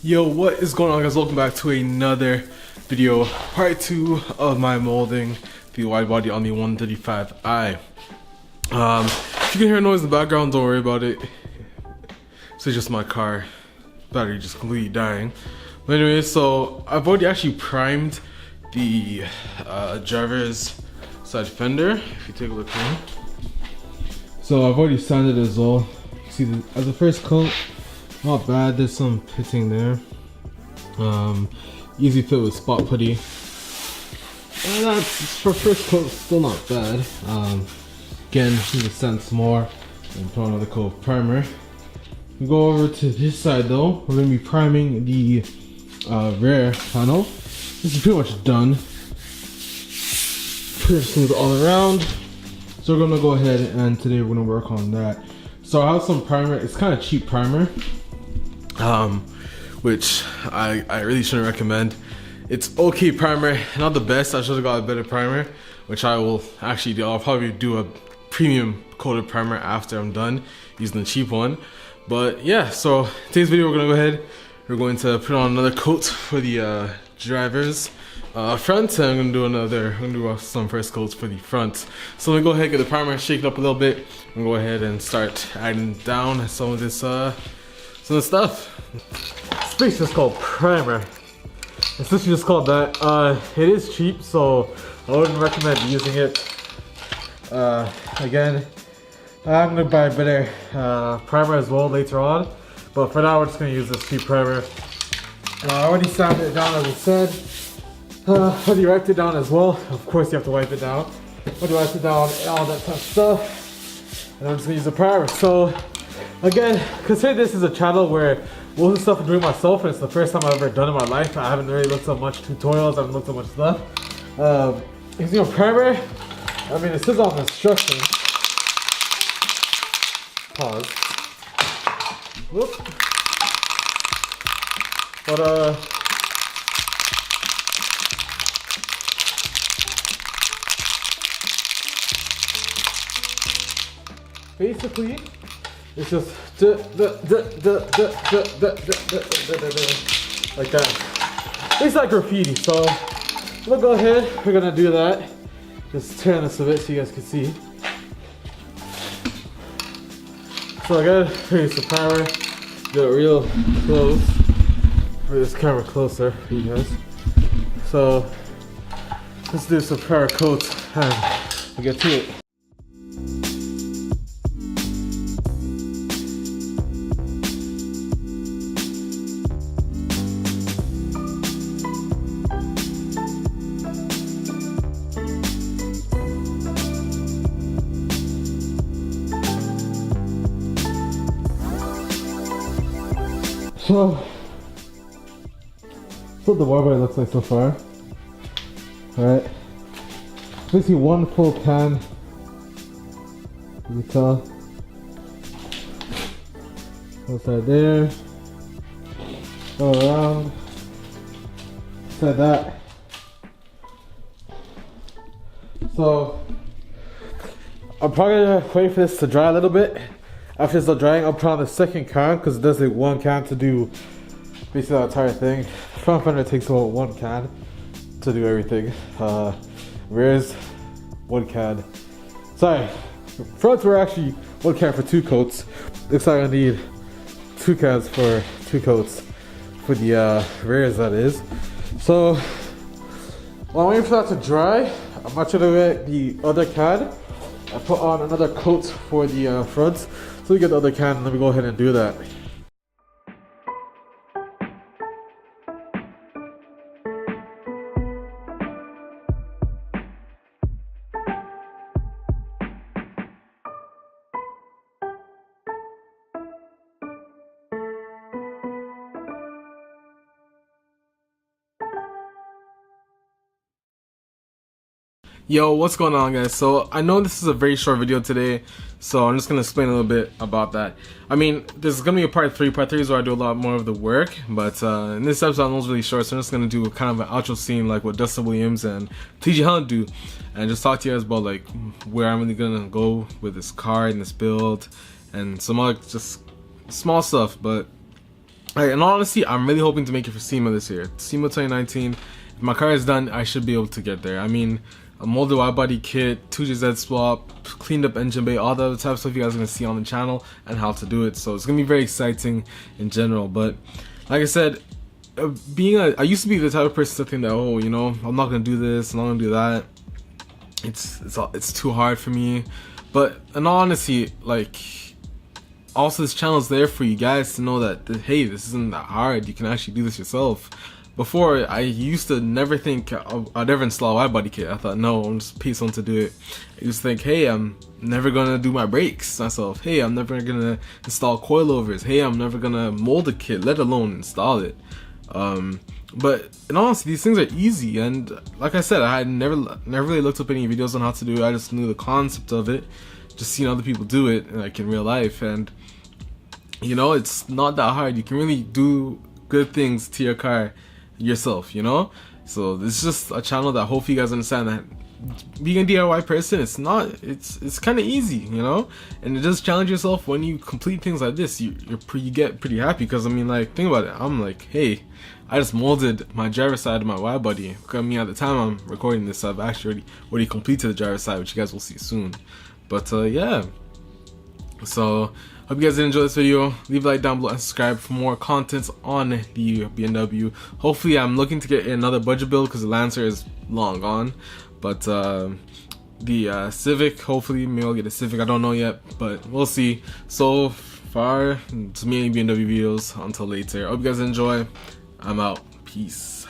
Yo, what is going on, guys? Welcome back to another video, part 2 of my molding the wide body on the 135i. If you can hear noise in the background, don't worry about it. It's just my car battery just completely dying. But anyway, so I've already actually primed the driver's side fender. If you take a look here, so I've already sanded it as well. You see, as the first coat, not bad. There's some pitting there. Easy fit with spot putty. And that's for first coat, still not bad. Again, need to sand some more and put on another coat of primer. We go over to this side though. We're gonna be priming the rear panel. This is pretty much done. Pretty smooth all around. So we're gonna go ahead and today we're gonna work on that. So I have some primer. It's kind of cheap primer, which I really shouldn't recommend. It's okay primer, not the best. I should have got a better primer, which I will actually do. I'll probably do a premium coated primer after I'm done using the cheap one. But yeah, so today's video we're gonna go ahead. We're going to put on another coat for the driver's front, and I'm gonna do some first coats for the front. So I'm gonna go ahead, get the primer, shake it up a little bit, and go ahead and start adding down some of this stuff. Space is called primer. It's literally just called that. It is cheap, so I wouldn't recommend using it. Again, I'm gonna buy a better primer as well later on, but for now we're just gonna use this cheap primer. I already sanded it down, as I said. I already wiped it down as well. Of course you have to wipe it down. I wipe it down and all that type of stuff. And I'm just gonna use the primer. So again, consider this is a channel where most of the stuff I'm doing myself, and it's the first time I've ever done it in my life. I haven't really looked at much tutorials, I haven't looked at much stuff. Using a primer, I mean it says on the instructions. Pause. Whoop. But basically it's just like that. It's like graffiti. So we'll go ahead, we're gonna do that. Just turn this a bit so you guys can see. So I gotta face the primer, get it real close. Bring this camera closer for you guys. So let's do some primer coats and we'll get to it. So, that's what the Widebody looks like so far. Alright. Basically one full can. You can tell. Outside there. Go around. Inside that. So, I'm probably gonna wait for this to dry a little bit. After it's done drying, I'll put on the second can because it does take one can to do basically the entire thing. Front fender takes about one can to do everything. Rear's one can. Sorry, fronts were actually one can for two coats. Looks like I need two cans for two coats for the rears, that is. So while I'm waiting for that to dry, I'm actually gonna get the other can. I put on another coat for the front. So we get the other can and let me go ahead and do that. Yo, what's going on, guys? So I know this is a very short video today, so I'm just gonna explain a little bit about that. I mean, there's gonna be a part 3. Part 3 is where I do a lot more of the work, but in this episode I know it's really short, so I'm just gonna do kind of an outro scene like what Dustin Williams and TG Hunt do, and just talk to you guys about like where I'm really gonna go with this car and this build, and some other just small stuff. But Alright, and honestly, I'm really hoping to make it for SEMA this year. SEMA 2019. If my car is done, I should be able to get there. I mean, a molded wide body kit, 2GZ swap, cleaned up engine bay, all the other type of stuff you guys are gonna see on the channel and how to do it. So it's gonna be very exciting in general. But like I said, I used to be the type of person to think that, oh, you know, I'm not gonna do this, I'm not gonna do that. It's too hard for me. But in all honesty, like, also this channel is there for you guys to know that, hey, this isn't that hard. You can actually do this yourself. Before, I used to never think I'd ever install a Widebody kit. I thought, no, I'm just pay someone to do it. I used to think, hey, I'm never gonna do my brakes myself. Hey, I'm never gonna install coilovers. Hey, I'm never gonna mold a kit, let alone install it. But in all honesty, these things are easy, and like I said, I had never really looked up any videos on how to do it. I just knew the concept of it, just seeing other people do it, like in real life, and you know, it's not that hard. You can really do good things to your car yourself, you know. So this is just a channel that hopefully you guys understand that being a DIY person, it's kind of easy, you know, and it does challenge yourself. When you complete things like this, you get pretty happy, because I mean, like, think about it. I'm like, hey, I just molded my driver's side of my Widebody. I mean, at the time I'm recording this, I've actually already completed the driver's side, which you guys will see soon. But yeah, so hope you guys did enjoy this video. Leave a like down below and subscribe for more content on the BMW. Hopefully, I'm looking to get another budget build because the Lancer is long gone. But the Civic, hopefully, maybe I'll get a Civic. I don't know yet, but we'll see. So far, it's mainly BMW videos. Until later. Hope you guys enjoy. I'm out. Peace.